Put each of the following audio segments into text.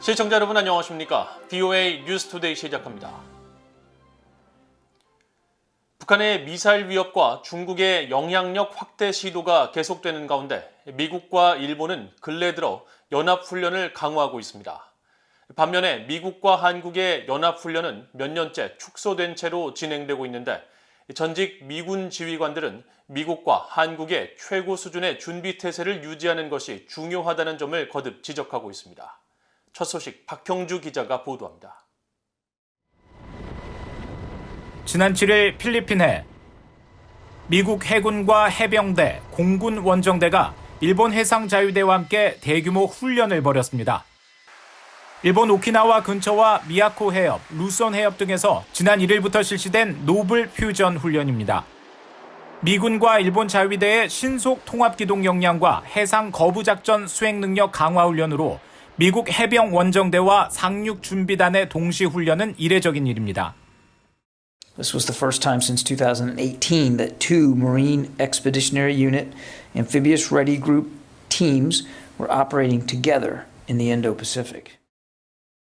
시청자 여러분 안녕하십니까? VOA 뉴스투데이 시작합니다. 북한의 미사일 위협과 중국의 영향력 확대 시도가 계속되는 가운데 미국과 일본은 근래 들어 연합훈련을 강화하고 있습니다. 반면에 미국과 한국의 연합훈련은 몇 년째 축소된 채로 진행되고 있는데 전직 미군 지휘관들은 미국과 한국의 최고 수준의 준비태세를 유지하는 것이 중요하다는 점을 거듭 지적하고 있습니다. 첫 소식 박형주 기자가 보도합니다. 지난 7일 필리핀해 미국 해군과 해병대, 공군 원정대가 일본 해상자유대와 함께 대규모 훈련을 벌였습니다. 일본 오키나와 근처와 미야코 해협, 루손 해협 등에서 지난 1일부터 실시된 노블 퓨전 훈련입니다. 미군과 일본 자위대의 신속 통합기동 역량과 해상 거부작전 수행 능력 강화 훈련으로 미국 해병 원정대와 상륙 준비단의 동시 훈련은 이례적인 일입니다. This was the first time since 2018 that two Marine Expeditionary Unit Amphibious Ready Group teams were operating together in the Indo-Pacific.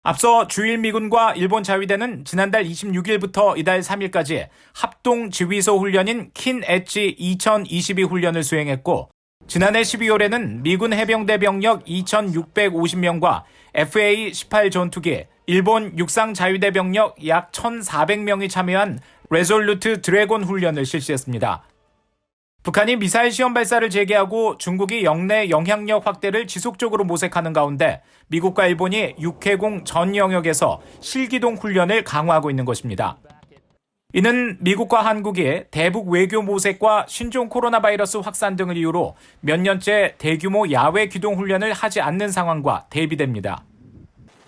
앞서 주일 미군과 일본 자위대는 지난달 26일부터 이달 3일까지 합동 지휘소 훈련인 킨 엣지 2022 훈련을 수행했고 지난해 12월에는 미군 해병대 병력 2,650명과 FA-18 전투기, 일본 육상 자위대 병력 약 1,400명이 참여한 레졸루트 드래곤 훈련을 실시했습니다. 북한이 미사일 시험 발사를 재개하고 중국이 영내 영향력 확대를 지속적으로 모색하는 가운데 미국과 일본이 육해공 전 영역에서 실기동 훈련을 강화하고 있는 것입니다. 이는 미국과 한국이 대북 외교 모색과 신종 코로나 바이러스 확산 등을 이유로 몇 년째 대규모 야외 기동 훈련을 하지 않는 상황과 대비됩니다.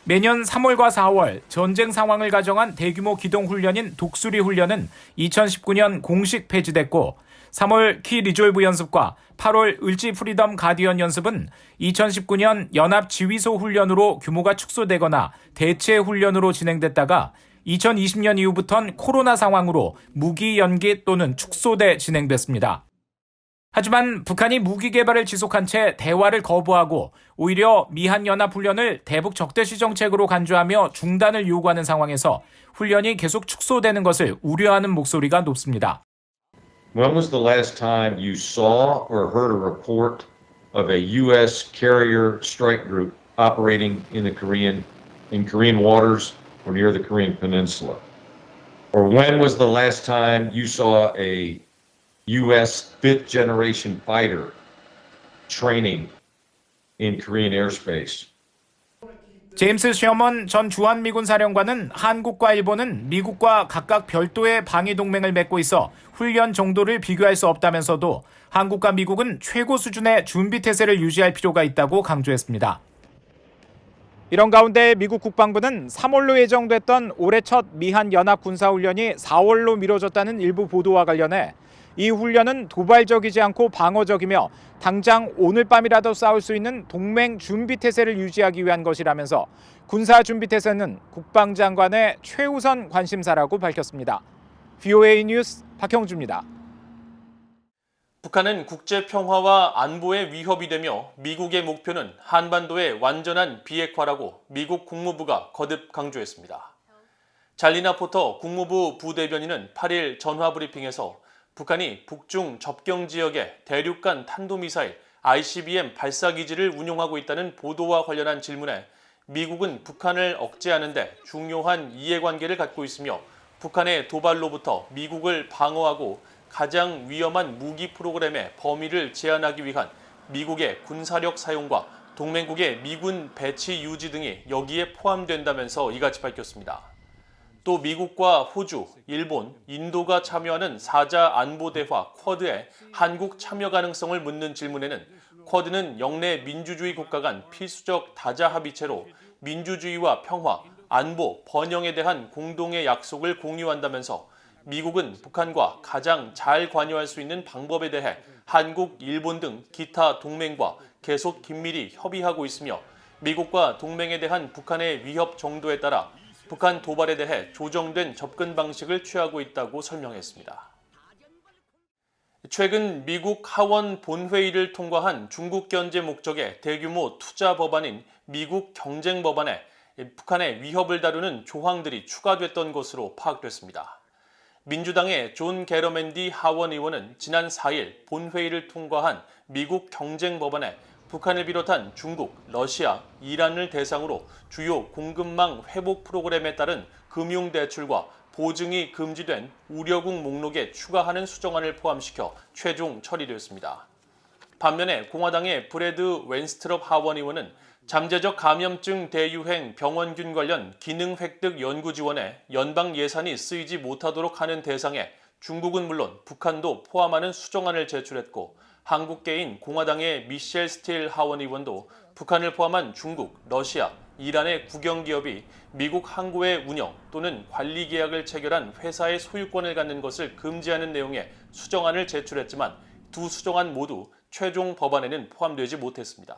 매년 3월과 4월 전쟁 상황을 가정한 대규모 기동 훈련인 독수리 훈련은 2019년 공식 폐지됐고 3월 키 리졸브 연습과 8월 을지 프리덤 가디언 연습은 2019년 연합 지휘소 훈련으로 규모가 축소되거나 대체 훈련으로 진행됐다가 2020년 이후부터는 코로나 상황으로 무기 연기 또는 축소돼 진행됐습니다. 하지만 북한이 무기 개발을 지속한 채 대화를 거부하고 오히려 미한연합훈련을 대북 적대시 정책으로 간주하며 중단을 요구하는 상황에서 훈련이 계속 축소되는 것을 우려하는 목소리가 높습니다. When was the last time you saw or heard a report of a U.S. carrier strike group operating in Korean waters or near the Korean Peninsula? Or when was the last time you saw a U.S. fifth generation fighter training in Korean airspace? 제임스 셔먼 전 주한미군 사령관은 한국과 일본은 미국과 각각 별도의 방위 동맹을 맺고 있어 훈련 정도를 비교할 수 없다면서도 한국과 미국은 최고 수준의 준비태세를 유지할 필요가 있다고 강조했습니다. 이런 가운데 미국 국방부는 3월로 예정됐던 올해 첫 미한 연합 군사훈련이 4월로 미뤄졌다는 일부 보도와 관련해 이 훈련은 도발적이지 않고 방어적이며 당장 오늘 밤이라도 싸울 수 있는 동맹 준비태세를 유지하기 위한 것이라면서 군사준비태세는 국방장관의 최우선 관심사라고 밝혔습니다. VOA 뉴스 박형주입니다. 북한은 국제평화와 안보의 위협이 되며 미국의 목표는 한반도의 완전한 비핵화라고 미국 국무부가 거듭 강조했습니다. 잘리나 포터 국무부 부대변인은 8일 전화브리핑에서 북한이 북중 접경 지역에 대륙간 탄도미사일 ICBM 발사기지를 운용하고 있다는 보도와 관련한 질문에 미국은 북한을 억제하는 데 중요한 이해관계를 갖고 있으며 북한의 도발로부터 미국을 방어하고 가장 위험한 무기 프로그램의 범위를 제한하기 위한 미국의 군사력 사용과 동맹국의 미군 배치 유지 등이 여기에 포함된다면서 이같이 밝혔습니다. 또 미국과 호주, 일본, 인도가 참여하는 4자 안보대화 쿼드에 한국 참여 가능성을 묻는 질문에는 쿼드는 영내 민주주의 국가 간 필수적 다자 합의체로 민주주의와 평화, 안보, 번영에 대한 공동의 약속을 공유한다면서 미국은 북한과 가장 잘 관여할 수 있는 방법에 대해 한국, 일본 등 기타 동맹과 계속 긴밀히 협의하고 있으며 미국과 동맹에 대한 북한의 위협 정도에 따라 북한 도발에 대해 조정된 접근 방식을 취하고 있다고 설명했습니다. 최근 미국 하원 본회의를 통과한 중국 견제 목적의 대규모 투자 법안인 미국 경쟁 법안에 북한의 위협을 다루는 조항들이 추가됐던 것으로 파악됐습니다. 민주당의 존 게러맨디 하원 의원은 지난 4일 본회의를 통과한 미국 경쟁법안에 북한을 비롯한 중국, 러시아, 이란을 대상으로 주요 공급망 회복 프로그램에 따른 금융 대출과 보증이 금지된 우려국 목록에 추가하는 수정안을 포함시켜 최종 처리되었습니다. 반면에 공화당의 브래드 웬스트럽 하원 의원은 잠재적 감염증 대유행 병원균 관련 기능 획득 연구 지원에 연방 예산이 쓰이지 못하도록 하는 대상에 중국은 물론 북한도 포함하는 수정안을 제출했고, 한국계인 공화당의 미셸 스틸 하원 의원도 북한을 포함한 중국, 러시아, 이란의 국영기업이 미국 항구의 운영 또는 관리 계약을 체결한 회사의 소유권을 갖는 것을 금지하는 내용의 수정안을 제출했지만 두 수정안 모두 최종 법안에는 포함되지 못했습니다.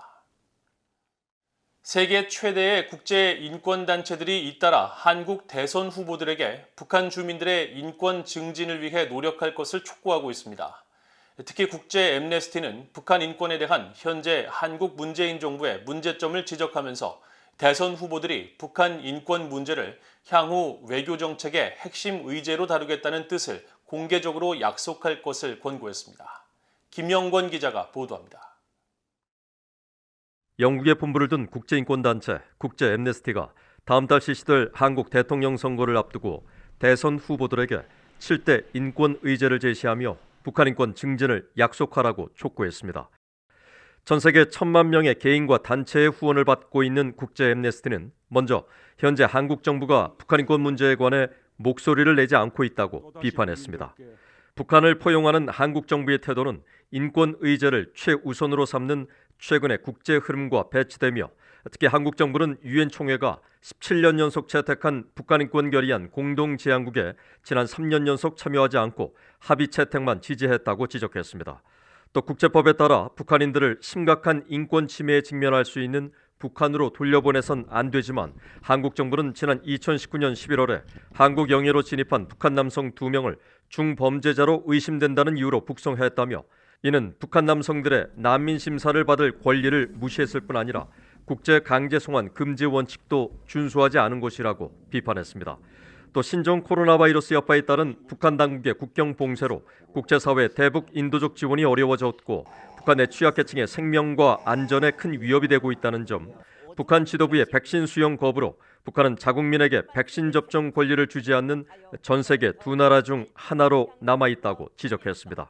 세계 최대의 국제 인권단체들이 잇따라 한국 대선 후보들에게 북한 주민들의 인권 증진을 위해 노력할 것을 촉구하고 있습니다. 특히 국제 앰네스티는 북한 인권에 대한 현재 한국 문재인 정부의 문제점을 지적하면서 대선 후보들이 북한 인권 문제를 향후 외교 정책의 핵심 의제로 다루겠다는 뜻을 공개적으로 약속할 것을 권고했습니다. 김영권 기자가 보도합니다. 영국에 본부를 둔 국제인권단체 국제 앰네스티가 다음 달 실시될 한국 대통령 선거를 앞두고 대선 후보들에게 7대 인권 의제를 제시하며 북한 인권 증진을 약속하라고 촉구했습니다. 전 세계 1,000만 명의 개인과 단체의 후원을 받고 있는 국제 앰네스티는 먼저 현재 한국 정부가 북한 인권 문제에 관해 목소리를 내지 않고 있다고 비판했습니다. 북한을 포용하는 한국 정부의 태도는 인권 의제를 최우선으로 삼는 최근의 국제 흐름과 배치되며, 특히 한국 정부는 유엔 총회가 17년 연속 채택한 북한 인권 결의안 공동 제안국에 지난 3년 연속 참여하지 않고 합의 채택만 지지했다고 지적했습니다. 또 국제법에 따라 북한인들을 심각한 인권 침해에 직면할 수 있는 북한으로 돌려보내선 안 되지만, 한국 정부는 지난 2019년 11월에 한국 영해로 진입한 북한 남성 2명을 중범죄자로 의심된다는 이유로 북송했다며, 이는 북한 남성들의 난민 심사를 받을 권리를 무시했을 뿐 아니라 국제 강제 송환 금지 원칙도 준수하지 않은 것이라고 비판했습니다. 또 신종 코로나 바이러스 여파에 따른 북한 당국의 국경 봉쇄로 국제사회 대북 인도적 지원이 어려워졌고, 북한의 취약계층의 생명과 안전에 큰 위협이 되고 있다는 점, 북한 지도부의 백신 수용 거부로 북한은 자국민에게 백신 접종 권리를 주지 않는 전 세계 두 나라 중 하나로 남아있다고 지적했습니다.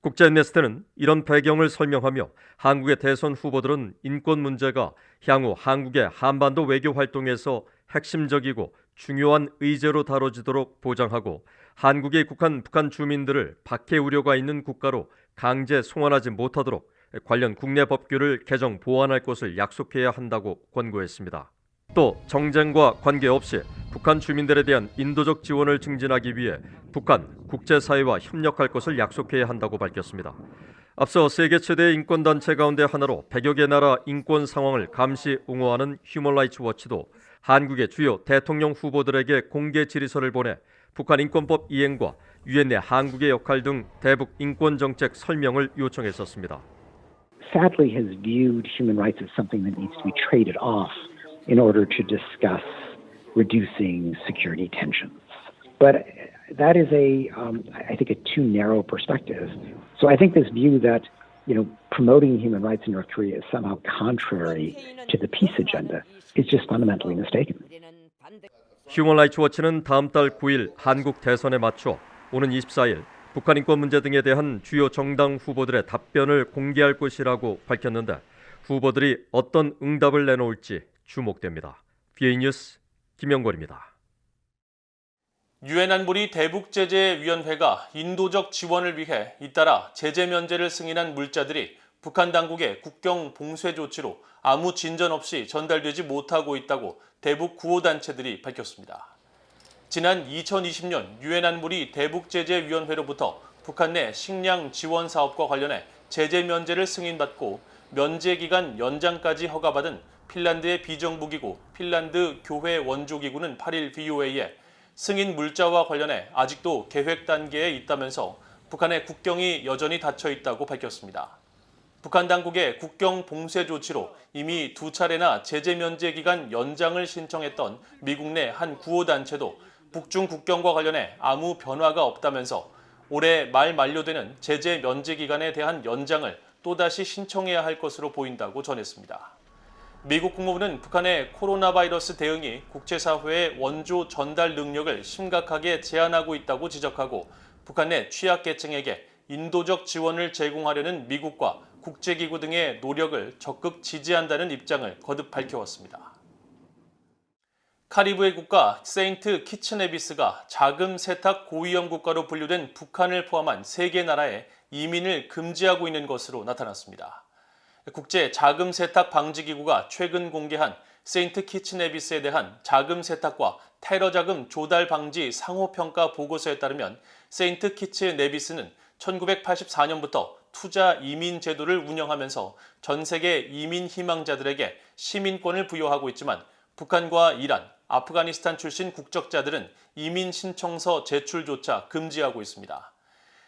국제 앰네스티는 이런 배경을 설명하며 한국의 대선 후보들은 인권 문제가 향후 한국의 한반도 외교 활동에서 핵심적이고 중요한 의제로 다뤄지도록 보장하고, 한국에 입국한 북한 주민들을 박해 우려가 있는 국가로 강제 송환하지 못하도록 관련 국내 법규를 개정 보완할 것을 약속해야 한다고 권고했습니다. 또 정쟁과 관계없이 북한 주민들에 대한 인도적 지원을 증진하기 위해 북한 국제사회와 협력할 것을 약속해야 한다고 밝혔습니다. 앞서 세계 최대 인권단체 가운데 하나로 100여 개 나라 인권 상황을 감시 옹호하는 휴먼 라이츠 워치도 한국의 주요 대통령 후보들에게 공개 질의서를 보내 북한 인권법 이행과 유엔 내 한국의 역할 등 대북 인권 정책 설명을 요청했었습니다. Sadly has viewed human rights as something that needs to be traded off in order to discuss reducing security tensions. But that is I think a too narrow perspective. So I think this view that, promoting human rights in North Korea is somehow contrary to the peace agenda is just fundamentally mistaken. 휴먼 라이츠 워치는 다음 달 9일 한국 대선에 맞춰 오는 24일 북한 인권 문제 등에 대한 주요 정당 후보들의 답변을 공개할 것이라고 밝혔는데, 후보들이 어떤 응답을 내놓을지 주목됩니다. BA 뉴스 김영권입니다. 유엔 안보리 대북제재위원회가 인도적 지원을 위해 잇따라 제재 면제를 승인한 물자들이 북한 당국의 국경 봉쇄 조치로 아무 진전 없이 전달되지 못하고 있다고 대북 구호단체들이 밝혔습니다. 지난 2020년 유엔 안보리 대북제재위원회로부터 북한 내 식량 지원 사업과 관련해 제재 면제를 승인받고 면제 기간 연장까지 허가받은 핀란드의 비정부기구 핀란드 교회 원조기구는 8일 VOA에 승인 물자와 관련해 아직도 계획 단계에 있다면서 북한의 국경이 여전히 닫혀 있다고 밝혔습니다. 북한 당국의 국경 봉쇄 조치로 이미 2차례나 제재 면제 기간 연장을 신청했던 미국 내 한 구호단체도 북중 국경과 관련해 아무 변화가 없다면서 올해 말 만료되는 제재 면제 기간에 대한 연장을 또다시 신청해야 할 것으로 보인다고 전했습니다. 미국 국무부는 북한의 코로나 바이러스 대응이 국제사회의 원조 전달 능력을 심각하게 제한하고 있다고 지적하고 북한 내 취약계층에게 인도적 지원을 제공하려는 미국과 국제기구 등의 노력을 적극 지지한다는 입장을 거듭 밝혀왔습니다. 카리브해 국가 세인트 키츠네비스가 자금 세탁 고위험 국가로 분류된 북한을 포함한 3개 나라에 이민을 금지하고 있는 것으로 나타났습니다. 국제 자금 세탁 방지 기구가 최근 공개한 세인트 키츠네비스에 대한 자금 세탁과 테러 자금 조달 방지 상호 평가 보고서에 따르면 세인트 키츠네비스는 1984년부터 투자 이민 제도를 운영하면서 전 세계 이민 희망자들에게 시민권을 부여하고 있지만 북한과 이란, 아프가니스탄 출신 국적자들은 이민 신청서 제출조차 금지하고 있습니다.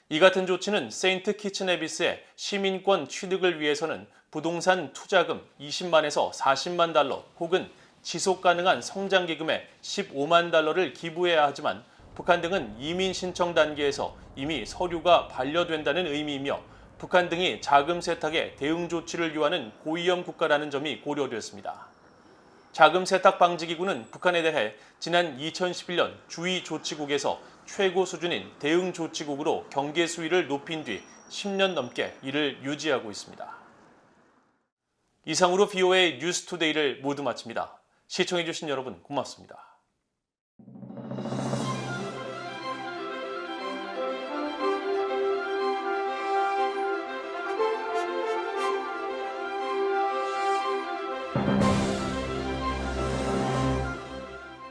이 같은 조치는 세인트 키츠네비스의 시민권 취득을 위해서는 부동산 투자금 20만에서 40만 달러 혹은 지속 가능한 성장 기금의 15만 달러를 기부해야 하지만 북한 등은 이민 신청 단계에서 이미 서류가 반려된다는 의미이며 북한 등이 자금 세탁에 대응 조치를 요하는 고위험 국가라는 점이 고려됐습니다. 자금 세탁 방지 기구는 북한에 대해 지난 2011년 주의 조치국에서 최고 수준인 대응 조치국으로 경계 수위를 높인 뒤 10년 넘게 이를 유지하고 있습니다. 이상으로 VOA 뉴스투데이를 모두 마칩니다. 시청해주신 여러분 고맙습니다.